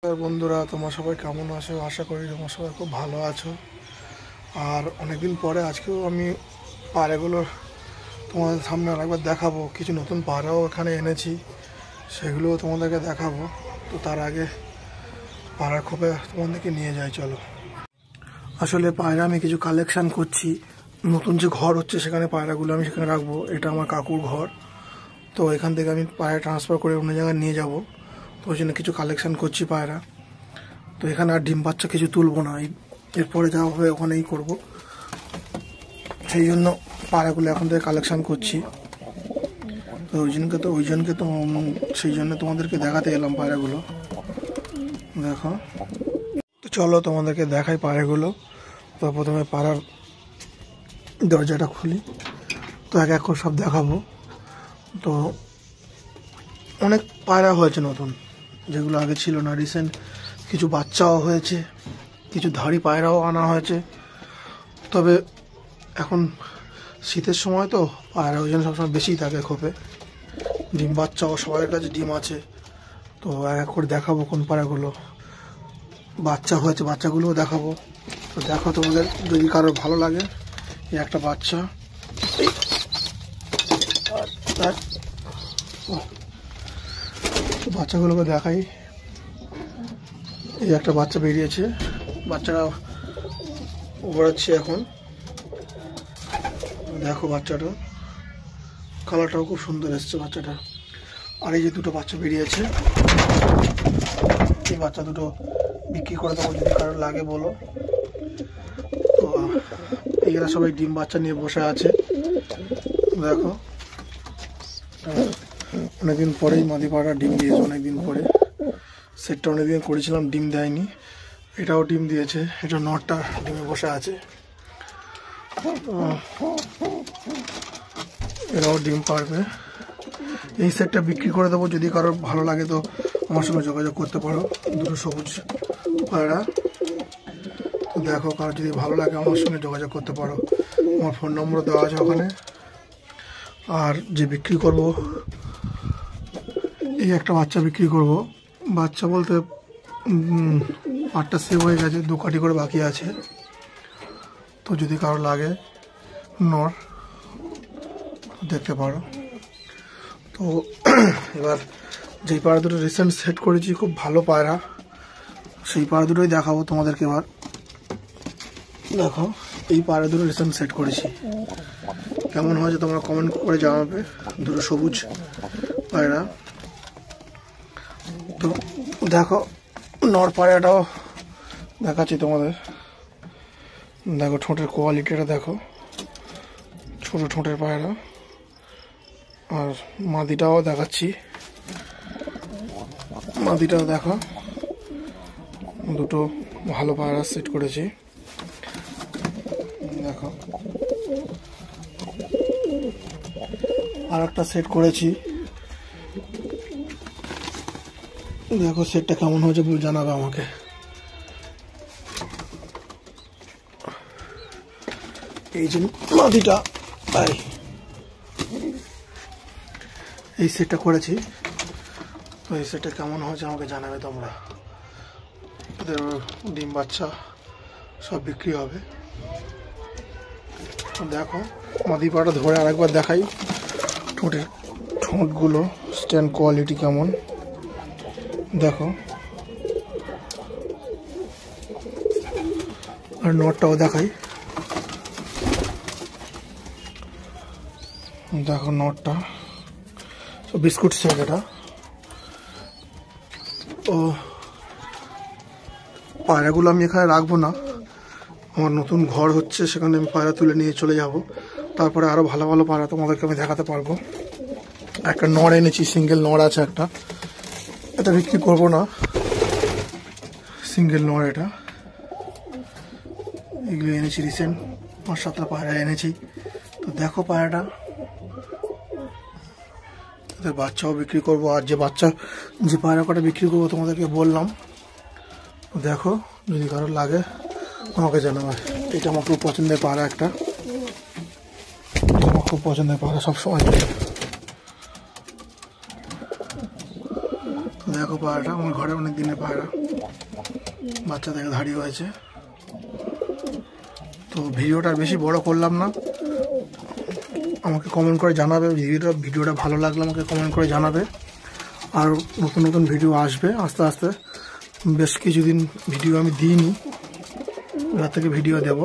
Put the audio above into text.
নমস্কার বন্ধুরা, তোমরা সবাই কেমন আছো? আশা করি তোমরা সবাই খুব ভালো আছো। আর অনেকদিন পরে আজকেও আমি পায়রাগুলো তোমাদের সামনে আরেকবার দেখাবো। কিছু নতুন পায়রাও এখানে এনেছি, সেগুলোও তোমাদেরকে দেখাবো। তো তার আগে পায়রা খোপে তোমাদেরকে নিয়ে যাই, চলো। আসলে পায়রা আমি কিছু কালেকশান করছি। নতুন যে ঘর হচ্ছে সেখানে পায়রাগুলো আমি সেখানে রাখবো। এটা আমার কাকুর ঘর, তো এখান থেকে আমি পায়রা ট্রান্সফার করে অন্য জায়গায় নিয়ে যাব। তো ওই জন্য কিছু কালেকশান করছি পায়রা। তো এখানে আর ডিম বাচ্চা কিছু তুলবো না, এরপরে যা হবে ওখানেই করব। সেই জন্য পায়রাগুলো এখন থেকে কালেকশান করছি। তো সেই জন্য তোমাদেরকে দেখাতে এলাম পায়রাগুলো। দেখো, তো চলো তোমাদেরকে দেখাই পায়রাগুলো। তো প্রথমে পায়রার দরজাটা খুলি, তো এক এক করে সব দেখাবো। তো অনেক পায়রা হয়েছে নতুন, যেগুলো আগে ছিল না। রিসেন্ট কিছু বাচ্চাও হয়েছে, কিছু ধাড়ি পায়রাও আনা হয়েছে। তবে এখন শীতের সময় তো পায়রা ওই জন্য সবসময় বেশিই থাকে খোপে। ডিম বাচ্চাও সবার কাছে ডিম আছে। তো এক এক করে দেখাবো কোন পায়রাগুলো বাচ্চা হয়েছে, বাচ্চাগুলোও দেখাবো। তো দেখো, তোমাদের যদি কারোর ভালো লাগে। এই একটা বাচ্চা, বাচ্চাগুলোকে দেখাই। এই একটা বাচ্চা বেরিয়েছে, বাচ্চারা ওড়াচ্ছে এখন। দেখো বাচ্চাটা, কালারটাও খুব সুন্দর এসছে বাচ্চাটা। আর এই যে দুটো বাচ্চা বেরিয়েছে, এই বাচ্চা দুটো বিক্রি করে দেবো যদি কারোর লাগে বলো। তো এরা সবাই ডিম বাচ্চা নিয়ে বসে আছে। দেখো, অনেকদিন পরেই মাদি পাড়া ডিম দিয়েছে, অনেকদিন পরে। সেটটা অনেকদিন করেছিলাম, ডিম দেয়নি। এটাও ডিম দিয়েছে, এটা নটটা ডিমে বসে আছে। এরাও ডিম পারবে। এই সেটটা বিক্রি করে দেবো, যদি কারোর ভালো লাগে তো আমার সঙ্গে যোগাযোগ করতে পারো। দুটো সবুজ পায়রা। তো দেখো, কারোর যদি ভালো লাগে আমার সঙ্গে যোগাযোগ করতে পারো। আমার ফোন নম্বর দেওয়া আছে ওখানে। আর যে বিক্রি করব, এই একটা বাচ্চা বিক্রি করব। বাচ্চা বলতে পাটটা সেভ হয়ে গেছে, 2 কাঠি করে বাকি আছে। তো যদি কারো লাগে নর দেখতে পারো। তো এবার যেই পায়রা দুটো রিসেন্ট সেট করেছি, খুব ভালো পায়রা, সেই পায়রা দুটোই দেখাবো তোমাদেরকে এবার। দেখো, এই পায়রা দুটো রিসেন্ট সেট করেছি, কেমন হয়েছে তোমরা কমেন্ট করে জানাবে। দুটো সবুজ পায়রা। তো দেখো, নর পায়রাটাও দেখাচ্ছি তোমাদের। দেখো ঠোঁটের কোয়ালিটিটা দেখো, ছোট ঠোঁটের পায়রা। আর মাদিটাও দেখাচ্ছি, মাদিটাও দেখো। দুটো ভালো পায়রা সেট করেছি, দেখো। আর একটা সেট করেছি, দেখো সেটটা কেমন হয়েছে জানাবে আমাকে। এই যে মাদিটা, এই সেটটা করেছি। তো এই সেটটা কেমন হয়েছে আমাকে জানাবে তোমরা। ওদের ডিম বাচ্চা সব বিক্রি হবে। দেখো, মাদি পাটা ধরে আরেকবার দেখাই। ঠোঁটগুলো স্ট্যান্ড কোয়ালিটি কেমন দেখো। আর নটটাও দেখাই, দেখো নটটা বিস্কুট সেট এটা। ও পায়রাগুলো আমি এখানে রাখবো না, আমার নতুন ঘর হচ্ছে, সেখানে আমি পায়রা তুলে নিয়ে চলে যাব। তারপরে আরও ভালো ভালো পায়রা তোমাদেরকে আমি দেখাতে পারবো। একটা নড় এনেছি, সিঙ্গেল নড় আছে একটা, এটা বিক্রি করবো না, সিঙ্গেল নড় এটা। এগুলো এনেছি রিসেন্ট, 5-7টা পায়রা এনেছি। তো দেখো পায়রাটা, তাদের বাচ্চাও বিক্রি করবো। আর যে পায়রা কটা বিক্রি করবো তোমাদেরকে বললাম। দেখো, যদি কারোর লাগে আমাকে জানাবে। এটা আমার খুব পছন্দের পায়রা একটা, আমার খুব পছন্দের পায়রা সবসময়। দেখো পায়রাটা, আমার ঘরে অনেক দিনের পায়রা, বাচ্চা থেকে ধাড়ি হয়েছে। তো ভিডিওটা আর বেশি বড় করলাম না, আমাকে কমেন্ট করে জানাবে ভিডিওটা ভালো লাগলে আমাকে কমেন্ট করে জানাবে। আর নতুন নতুন ভিডিও আসবে আস্তে আস্তে, বেশ কিছুদিন ভিডিও আমি দিইনি, এবার থেকে ভিডিও দেব।